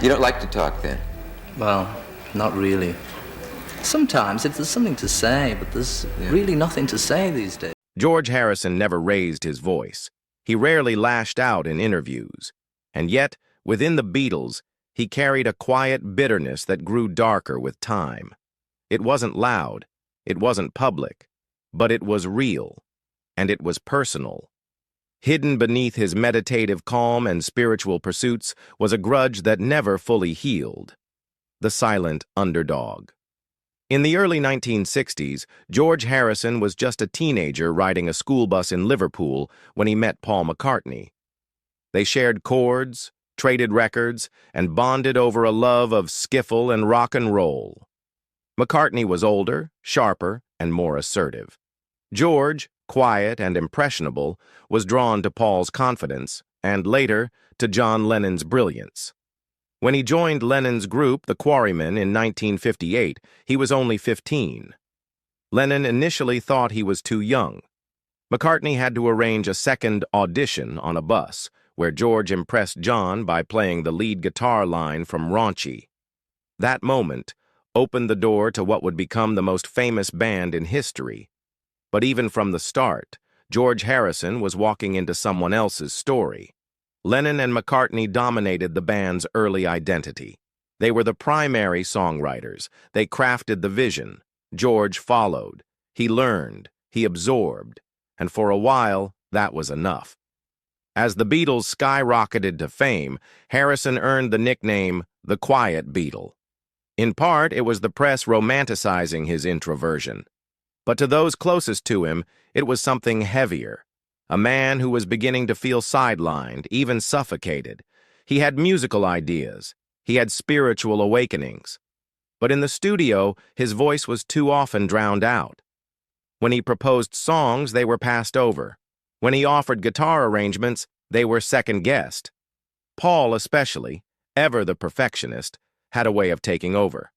You don't like to talk then? Well, not really. Sometimes if there's something to say, but there's really nothing to say these days. George Harrison never raised his voice. He rarely lashed out in interviews. And yet, within the Beatles, he carried a quiet bitterness that grew darker with time. It wasn't loud, it wasn't public, but it was real, and it was personal. Hidden beneath his meditative calm and spiritual pursuits was a grudge that never fully healed: the silent underdog. In the early 1960s, George Harrison was just a teenager riding a school bus in Liverpool when he met Paul McCartney. They shared chords, traded records, and bonded over a love of skiffle and rock and roll. McCartney was older, sharper, and more assertive. George, quiet and impressionable, was drawn to Paul's confidence, and later, to John Lennon's brilliance. When he joined Lennon's group, the Quarrymen, in 1958, he was only 15. Lennon initially thought he was too young. McCartney had to arrange a second audition on a bus, where George impressed John by playing the lead guitar line from Raunchy. That moment opened the door to what would become the most famous band in history. But even from the start, George Harrison was walking into someone else's story. Lennon and McCartney dominated the band's early identity. They were the primary songwriters. They crafted the vision. George followed. He learned. He absorbed. And for a while, that was enough. As the Beatles skyrocketed to fame, Harrison earned the nickname the Quiet Beatle. In part, it was the press romanticizing his introversion. But to those closest to him, it was something heavier. A man who was beginning to feel sidelined, even suffocated. He had musical ideas. He had spiritual awakenings. But in the studio, his voice was too often drowned out. When he proposed songs, they were passed over. When he offered guitar arrangements, they were second-guessed. Paul, especially, ever the perfectionist, had a way of taking over.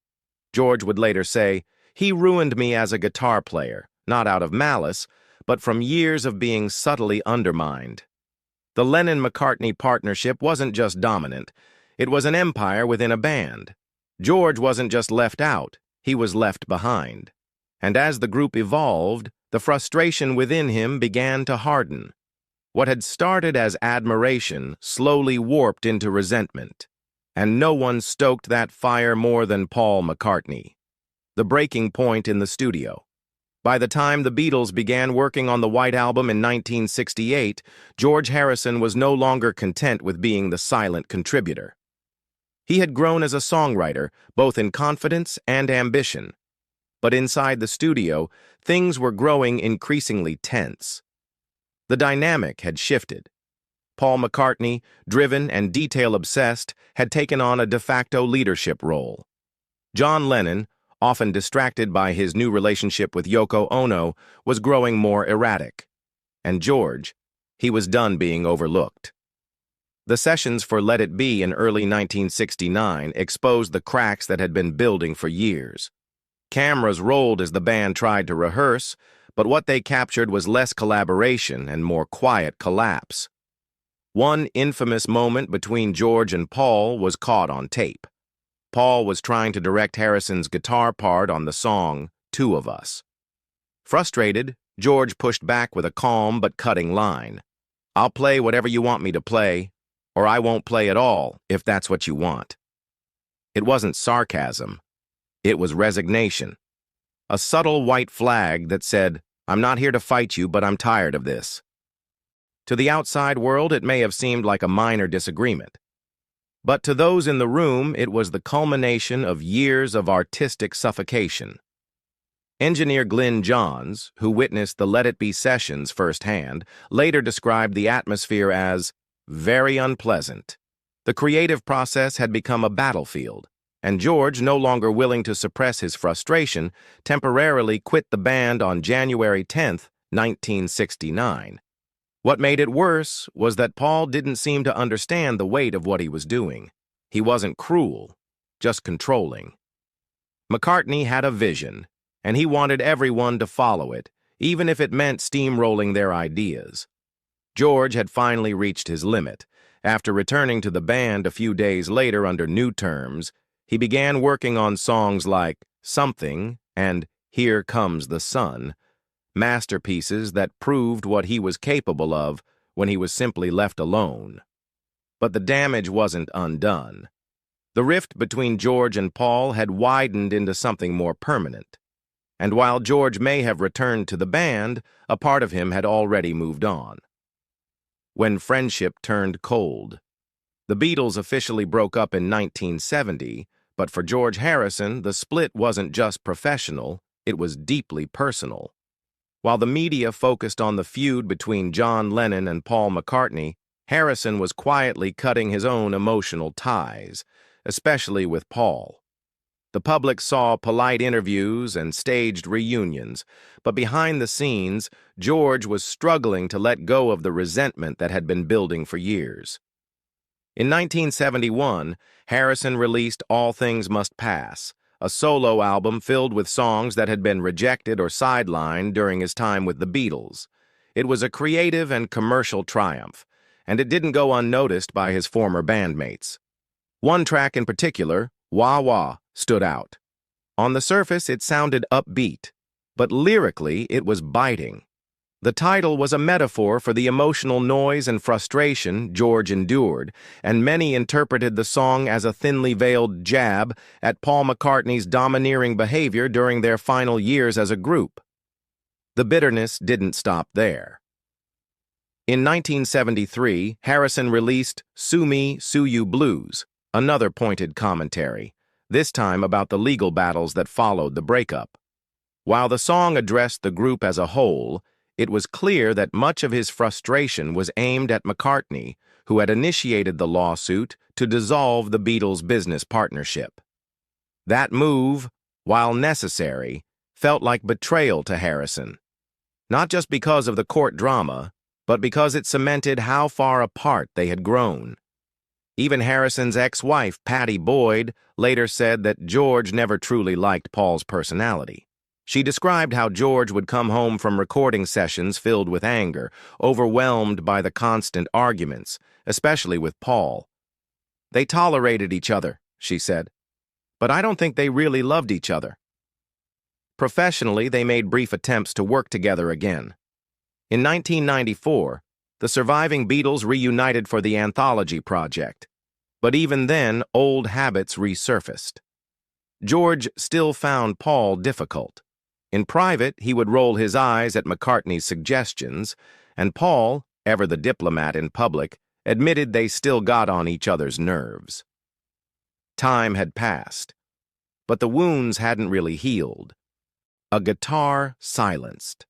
George would later say, "He ruined me as a guitar player, not out of malice, but from years of being subtly undermined." The Lennon-McCartney partnership wasn't just dominant. It was an empire within a band. George wasn't just left out, he was left behind. And as the group evolved, the frustration within him began to harden. What had started as admiration slowly warped into resentment. And no one stoked that fire more than Paul McCartney. The breaking point in the studio. By the time the Beatles began working on the White Album in 1968, George Harrison was no longer content with being the silent contributor. He had grown as a songwriter, both in confidence and ambition. But inside the studio, things were growing increasingly tense. The dynamic had shifted. Paul McCartney, driven and detail-obsessed, had taken on a de facto leadership role. John Lennon, often distracted by his new relationship with Yoko Ono, was growing more erratic. And George, he was done being overlooked. The sessions for Let It Be in early 1969 exposed the cracks that had been building for years. Cameras rolled as the band tried to rehearse, but what they captured was less collaboration and more quiet collapse. One infamous moment between George and Paul was caught on tape. Paul was trying to direct Harrison's guitar part on the song Two of Us. Frustrated, George pushed back with a calm but cutting line. "I'll play whatever you want me to play, or I won't play at all if that's what you want." It wasn't sarcasm. It was resignation. A subtle white flag that said, "I'm not here to fight you, but I'm tired of this." To the outside world, it may have seemed like a minor disagreement. But to those in the room, it was the culmination of years of artistic suffocation. Engineer Glyn Johns, who witnessed the Let It Be sessions firsthand, later described the atmosphere as very unpleasant. The creative process had become a battlefield, and George, no longer willing to suppress his frustration, temporarily quit the band on January 10, 1969. What made it worse was that Paul didn't seem to understand the weight of what he was doing. He wasn't cruel, just controlling. McCartney had a vision, and he wanted everyone to follow it, even if it meant steamrolling their ideas. George had finally reached his limit, After returning to the band a few days later under new terms, he began working on songs like Something and Here Comes the Sun, masterpieces that proved what he was capable of when he was simply left alone. But the damage wasn't undone. The rift between George and Paul had widened into something more permanent. And while George may have returned to the band, a part of him had already moved on. When friendship turned cold. The Beatles officially broke up in 1970, but for George Harrison, the split wasn't just professional, it was deeply personal. While the media focused on the feud between John Lennon and Paul McCartney, Harrison was quietly cutting his own emotional ties, especially with Paul. The public saw polite interviews and staged reunions, but behind the scenes, George was struggling to let go of the resentment that had been building for years. In 1971, Harrison released All Things Must Pass, a solo album filled with songs that had been rejected or sidelined during his time with the Beatles. It was a creative and commercial triumph, and it didn't go unnoticed by his former bandmates. One track in particular, Wah Wah, stood out. On the surface, it sounded upbeat, but lyrically, it was biting. The title was a metaphor for the emotional noise and frustration George endured, and many interpreted the song as a thinly veiled jab at Paul McCartney's domineering behavior during their final years as a group. The bitterness didn't stop there. In 1973, Harrison released Sue Me, Sue You Blues, another pointed commentary, this time about the legal battles that followed the breakup. While the song addressed the group as a whole, it was clear that much of his frustration was aimed at McCartney, who had initiated the lawsuit to dissolve the Beatles' business partnership. That move, while necessary, felt like betrayal to Harrison, not just because of the court drama, but because it cemented how far apart they had grown. Even Harrison's ex-wife, Pattie Boyd, later said that George never truly liked Paul's personality. She described how George would come home from recording sessions filled with anger, overwhelmed by the constant arguments, especially with Paul. They tolerated each other, she said, but I don't think they really loved each other. Professionally, they made brief attempts to work together again. In 1994, the surviving Beatles reunited for the Anthology project, but even then, old habits resurfaced. George still found Paul difficult. In private, he would roll his eyes at McCartney's suggestions, and Paul, ever the diplomat in public, admitted they still got on each other's nerves. Time had passed, but the wounds hadn't really healed. A guitar silenced.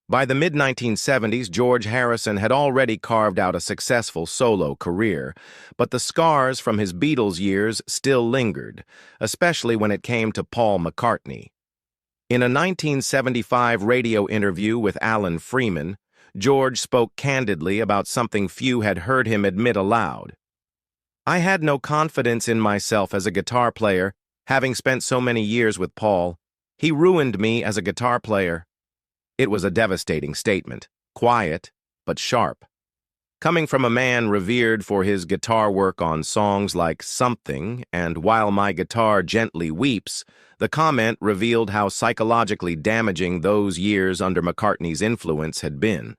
By the mid-1970s, George Harrison had already carved out a successful solo career, but the scars from his Beatles years still lingered, especially when it came to Paul McCartney. In a 1975 radio interview with Alan Freeman, George spoke candidly about something few had heard him admit aloud. "I had no confidence in myself as a guitar player, having spent so many years with Paul. He ruined me as a guitar player." It was a devastating statement, quiet but sharp. Coming from a man revered for his guitar work on songs like Something and While My Guitar Gently Weeps, the comment revealed how psychologically damaging those years under McCartney's influence had been.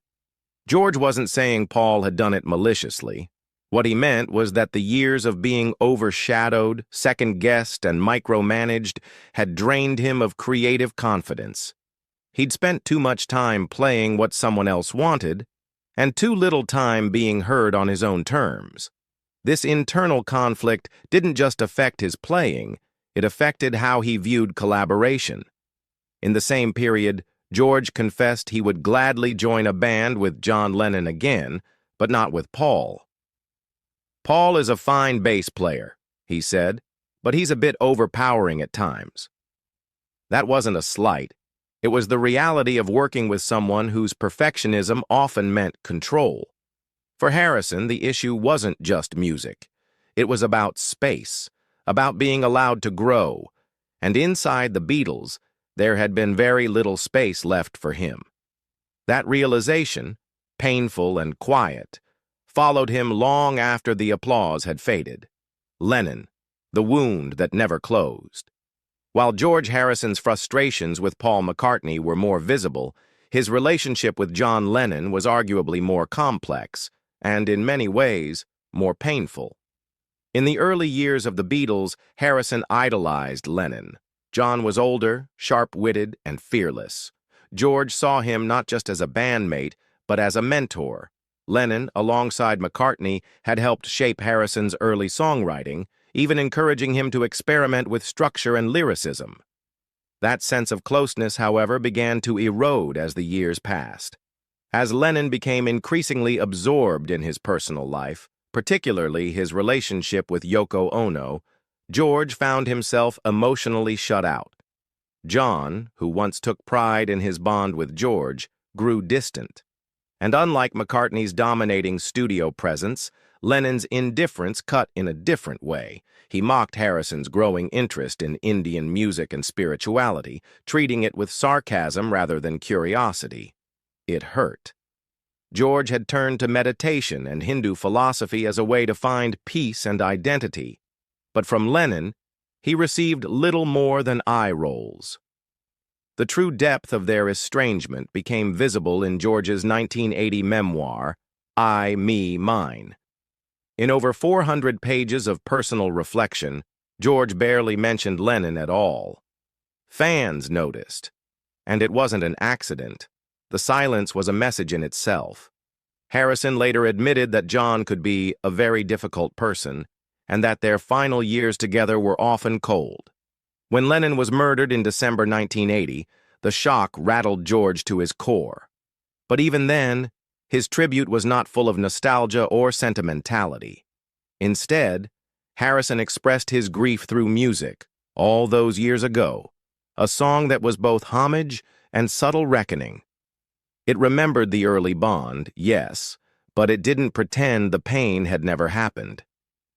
George wasn't saying Paul had done it maliciously. What he meant was that the years of being overshadowed, second-guessed, and micromanaged had drained him of creative confidence. He'd spent too much time playing what someone else wanted, and too little time being heard on his own terms. This internal conflict didn't just affect his playing, it affected how he viewed collaboration. In the same period, George confessed he would gladly join a band with John Lennon again, but not with Paul. "Paul is a fine bass player," he said, "but he's a bit overpowering at times." That wasn't a slight. It was the reality of working with someone whose perfectionism often meant control. For Harrison, the issue wasn't just music. It was about space, about being allowed to grow, and inside the Beatles, there had been very little space left for him. That realization, painful and quiet, followed him long after the applause had faded. Lennon, the wound that never closed. While George Harrison's frustrations with Paul McCartney were more visible, his relationship with John Lennon was arguably more complex, and in many ways, more painful. In the early years of the Beatles, Harrison idolized Lennon. John was older, sharp-witted, and fearless. George saw him not just as a bandmate, but as a mentor. Lennon, alongside McCartney, had helped shape Harrison's early songwriting, even encouraging him to experiment with structure and lyricism. That sense of closeness, however, began to erode as the years passed. As Lennon became increasingly absorbed in his personal life, particularly his relationship with Yoko Ono, George found himself emotionally shut out. John, who once took pride in his bond with George, grew distant. And unlike McCartney's dominating studio presence, Lennon's indifference cut in a different way. He mocked Harrison's growing interest in Indian music and spirituality, treating it with sarcasm rather than curiosity. It hurt. George had turned to meditation and Hindu philosophy as a way to find peace and identity. But from Lennon, he received little more than eye rolls. The true depth of their estrangement became visible in George's 1980 memoir, I, Me, Mine. In over 400 pages of personal reflection, George barely mentioned Lennon at all. Fans noticed, and it wasn't an accident. The silence was a message in itself. Harrison later admitted that John could be a very difficult person, and that their final years together were often cold. When Lennon was murdered in December 1980, the shock rattled George to his core. But even then, his tribute was not full of nostalgia or sentimentality. Instead, Harrison expressed his grief through music, all those years ago, a song that was both homage and subtle reckoning. It remembered the early bond, yes, but it didn't pretend the pain had never happened.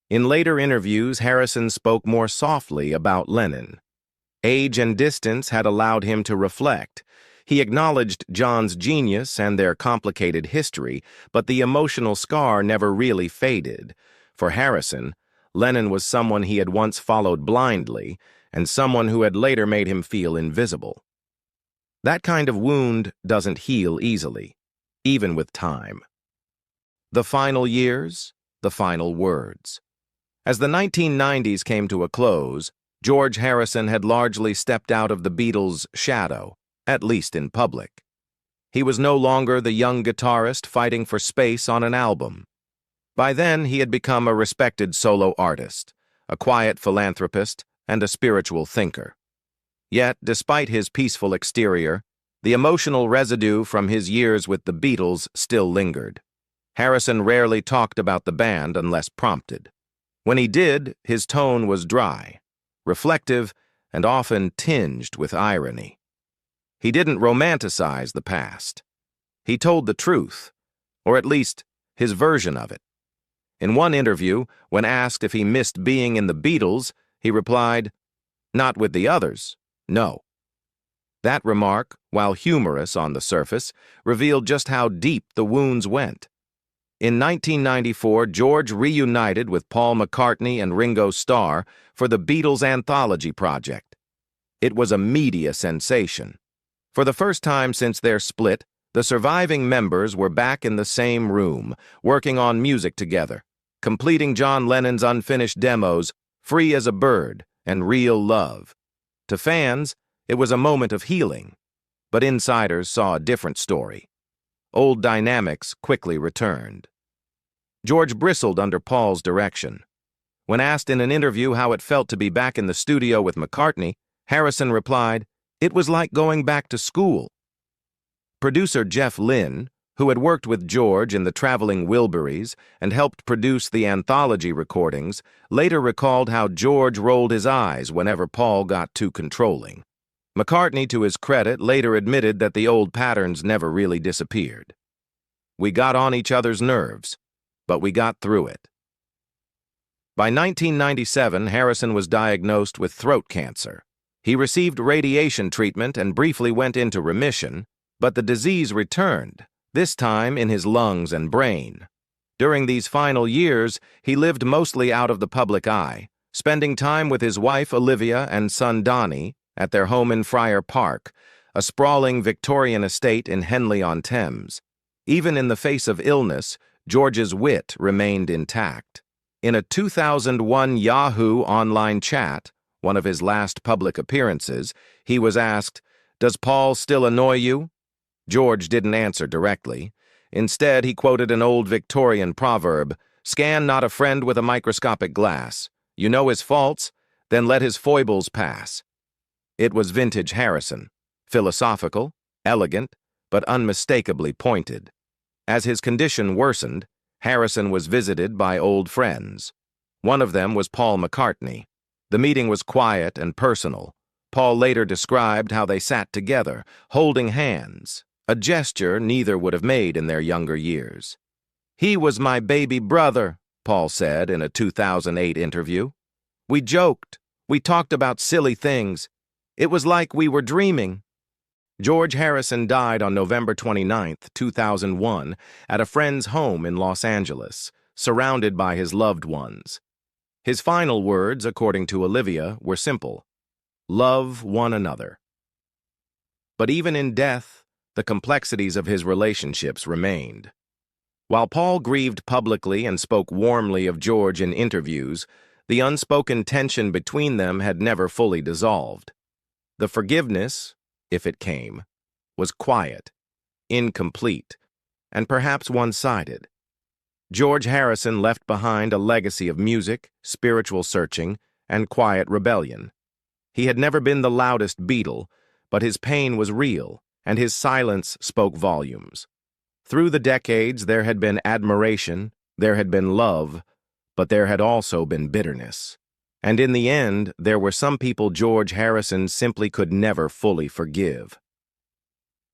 In later interviews, Harrison spoke more softly about Lennon. Age and distance had allowed him to reflect. He acknowledged John's genius and their complicated history, but the emotional scar never really faded. For Harrison, Lennon was someone he had once followed blindly, and someone who had later made him feel invisible. That kind of wound doesn't heal easily, even with time. The final years, the final words. As the 1990s came to a close, George Harrison had largely stepped out of the Beatles' shadow, at least in public. He was no longer the young guitarist fighting for space on an album. By then, he had become a respected solo artist, a quiet philanthropist, and a spiritual thinker. Yet, despite his peaceful exterior, the emotional residue from his years with the Beatles still lingered. Harrison rarely talked about the band unless prompted. When he did, his tone was dry, reflective, and often tinged with irony. He didn't romanticize the past. He told the truth, or at least his version of it. In one interview, when asked if he missed being in the Beatles, he replied, "Not with the others, no." That remark, while humorous on the surface, revealed just how deep the wounds went. In 1994, George reunited with Paul McCartney and Ringo Starr for the Beatles Anthology project. It was a media sensation. For the first time since their split, the surviving members were back in the same room, working on music together, completing John Lennon's unfinished demos, Free as a Bird and Real Love. To fans, it was a moment of healing, but insiders saw a different story. Old dynamics quickly returned. George bristled under Paul's direction. When asked in an interview how it felt to be back in the studio with McCartney, Harrison replied, "It was like going back to school." Producer Jeff Lynne, who had worked with George in the Traveling Wilburys and helped produce the anthology recordings, later recalled how George rolled his eyes whenever Paul got too controlling. McCartney, to his credit, later admitted that the old patterns never really disappeared. "We got on each other's nerves, but we got through it." By 1997, Harrison was diagnosed with throat cancer. He received radiation treatment and briefly went into remission, but the disease returned, this time in his lungs and brain. During these final years, he lived mostly out of the public eye, spending time with his wife Olivia and son Donnie at their home in Friar Park, a sprawling Victorian estate in Henley-on-Thames. Even in the face of illness, George's wit remained intact. In a 2001 Yahoo online chat, one of his last public appearances, he was asked, "Does Paul still annoy you?" George didn't answer directly. Instead, he quoted an old Victorian proverb, "Scan not a friend with a microscopic glass. You know his faults, then let his foibles pass." It was vintage Harisson, philosophical, elegant, but unmistakably pointed. As his condition worsened, Harisson was visited by old friends. One of them was Paul McCartney. The meeting was quiet and personal. Paul later described how they sat together, holding hands, a gesture neither would have made in their younger years. "He was my baby brother," Paul said in a 2008 interview. "We joked. We talked about silly things. It was like we were dreaming." George Harisson died on November 29, 2001, at a friend's home in Los Angeles, surrounded by his loved ones. His final words, according to Olivia, were simple: "Love one another." But even in death, the complexities of his relationships remained. While Paul grieved publicly and spoke warmly of George in interviews, the unspoken tension between them had never fully dissolved. The forgiveness, if it came, was quiet, incomplete, and perhaps one-sided. George Harisson left behind a legacy of music, spiritual searching, and quiet rebellion. He had never been the loudest Beatle, but his pain was real, and his silence spoke volumes. Through the decades, there had been admiration, there had been love, but there had also been bitterness. And in the end, there were some people George Harisson simply could never fully forgive.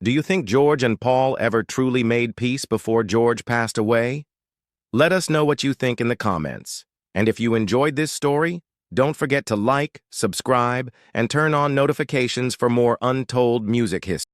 Do you think George and Paul ever truly made peace before George passed away? Let us know what you think in the comments. And if you enjoyed this story, don't forget to like, subscribe, and turn on notifications for more untold music history.